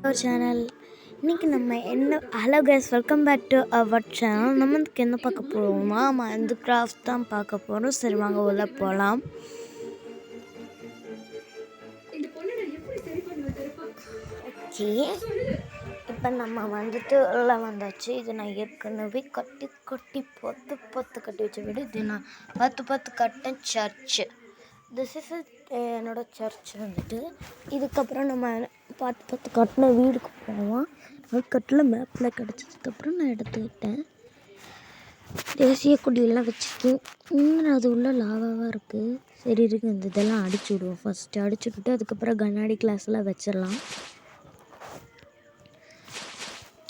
ஒரு சேனல். இன்றைக்கி நம்ம என்ன hello guys, welcome back to our channel. நம்மளுக்கு என்ன பார்க்க போகிறோமா, இந்த கிராஃப்ட் தான் பார்க்க போகிறோம். சரி வாங்க உள்ள போகலாம். ஓகே, இப்போ நம்ம உள்ளே வந்தாச்சு. இது நான் ஏற்கனவே கட்டி பொத்து கட்டி வச்ச வீடு. இது நான் பார்த்து கட்டேன் சர்ச்சு. திஸ் இஸ் என்னோடய சர்ச் வந்துட்டு. இதுக்கப்புறம் நம்ம பார்த்து கட்டின வீடுக்கு போவோம். கட்டில் மேப்பில் கிடச்சதுக்கப்புறம் நான் எடுத்துக்கிட்டேன். தேசிய கொடியெல்லாம் வச்சுருக்கேன். இன்னும் அது உள்ள லாவாக இருக்குது. சரி இருக்கு, இந்த இதெல்லாம் அடிச்சு விடுவோம். ஃபஸ்ட்டு அடிச்சு விட்டுட்டு அதுக்கப்புறம் கண்ணாடி கிளாஸ்லாம் வச்சிடலாம்.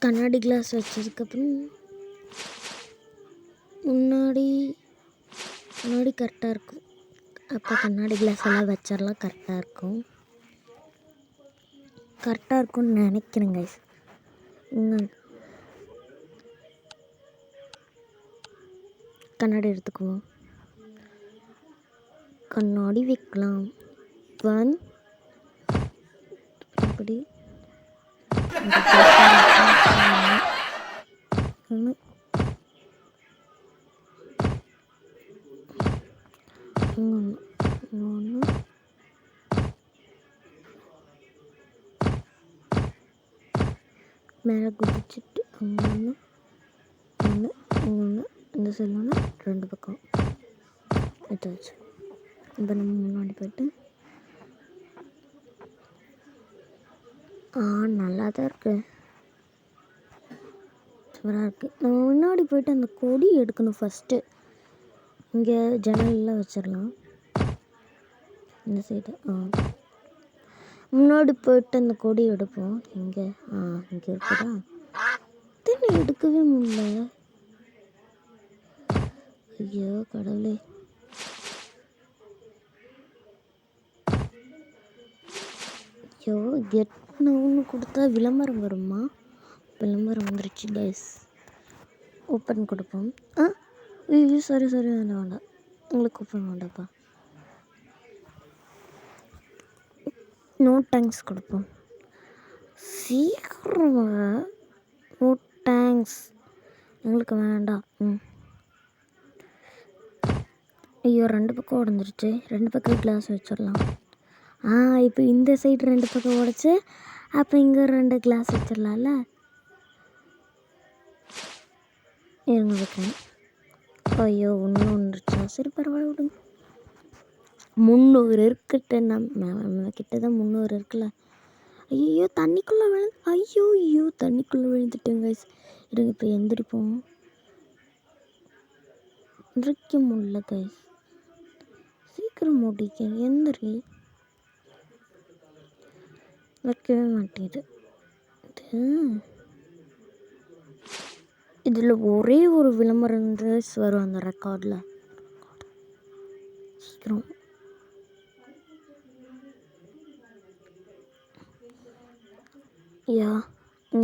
கண்ணாடி கிளாஸ் வச்சதுக்கப்புறம் முன்னாடி கரெக்டாக இருக்கும். அப்போ கண்ணாடி கிளாஸ் எல்லாம் வச்சிடலாம். கரெக்டாக இருக்கும்னு நினைக்கிறேங்க. கண்ணாடி எடுத்துக்குவோம். கண்ணாடி வைக்கலாம். இப்படி மேலே குதிச்சுட்டு அங்கே இந்த சைடில் 2 பக்கம் எடுத்தாச்சு. இப்போ நம்ம முன்னாடி போய்ட்டு நல்லா தான் இருக்குது, சூப்பராக இருக்குது. நம்ம முன்னாடி போய்ட்டு அந்த கொடி எடுக்கணும். ஃபஸ்ட்டு இங்கே ஜன்னல்லாம் வச்சிடலாம். இந்த சைடு முன்னாடி போய்ட்டு அந்த கொடி எடுப்போம். இங்கே இருக்குதா? தண்ணி எடுக்கவே முடியல. ஐயோ கடவுளே. ஐயோ ஒன்று கொடுத்தா விளம்பரம் வருமா? விளம்பரம் வந்துருச்சு கைஸ். ஓப்பன் கொடுப்போம். ஐயோ சாரி வேண்டாம். உங்களுக்கு ஓப்பன் வேண்டாப்பா. நோ தேங்க்ஸ் கொடுப்போம். சீக்கிரம் நோ தேங்க்ஸ், எங்களுக்கு வேண்டாம். ஐயோ 2 பக்கம் உடஞ்சிருச்சு. 2 பக்கம் கிளாஸ் வச்சிடலாம். இப்போ இந்த சைடு 2 பக்கம் உடச்சி அப்போ இங்கே 2 கிளாஸ் வச்சிடலாம்ல. இருங்க வைக்கிறேன். ஐயோ ஒன்று வந்துருச்சா? சரி பரவாயில்ல விடுங்க. 300 இருக்குட்டு. நம்ம கிட்ட தான் 300 இருக்குல்ல. ஐயோ தண்ணிக்குள்ளே விழுந்துட்டேங்க. இருங்க இப்போ எந்திரிப்போம். எந்திரிக்க முடியல கைஸ். சீக்கிரம் மூடிக்க. எந்திரி. வைக்கவே மாட்டேங்குது. இதில் ஒரே ஒரு விளம்பரம் வரும் அந்த ரெக்கார்டில். சீக்கிரம்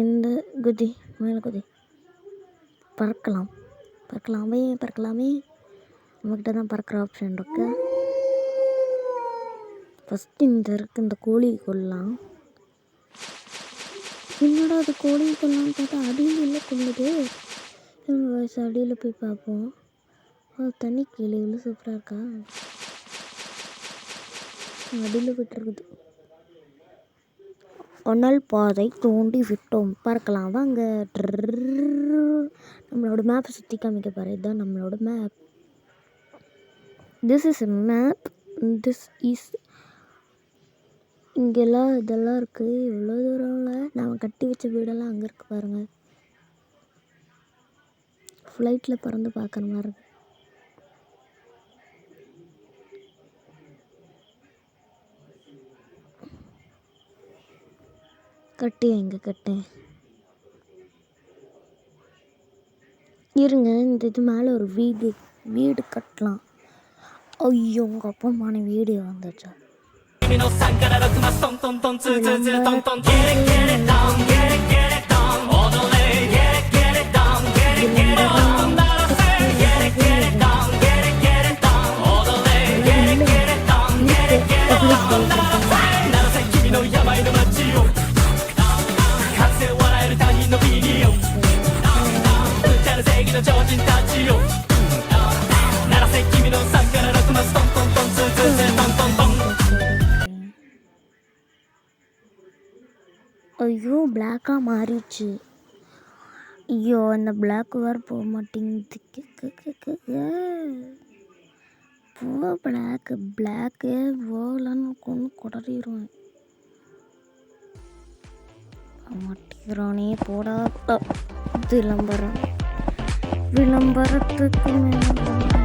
இந்த குதி மேலே குதி. பறக்கலாமே. நம்மக்கிட்ட தான் பறக்கிற ஆப்ஷன் இருக்கு. ஃபஸ்ட்டு இந்த கோழி கொள்ளலாம். என்னடா அது கோழி கொள்ளலான்னு பார்த்தா அடியில் கொள்ளுது. வயசு அடியில் போய் பார்ப்போம். தண்ணி கீழே சூப்பராக இருக்கா? அடியில் விட்டுருக்குது. ஒன்னல் பாதை தோண்டி விட்டோம். பறக்கலாம் வாங்க. நம்மளோட மேப்பை சுற்றி காமிக்க பாரு. இதுதான் நம்மளோட மேப். This is map. இங்கெல்லாம் இதெல்லாம் இருக்குது. இவ்வளோ தூரம்ல நான் கட்டி வச்ச வீடெல்லாம் அங்கே இருக்குது பாருங்கள். ஃப்ளைட்டில் பறந்து பார்க்குற மாதிரி இருக்கு. கட்டேன். இருங்க, இந்த இது மேலே ஒரு வீடு கட்டலாம். ஐயோ உங்கள் அப்பா அம்மான வீடு வந்துச்சா? ஐயோ பிளாக்காக மாறிடுச்சு. ஐயோ அந்த பிளாக் வேறு போக மாட்டேங்குது. போ பிளாக்கே போகலான்னு கொண்டு குடறிடுவேன். மாட்டேங்கிறானே போடா. விளம்பரத்துக்கு மேலே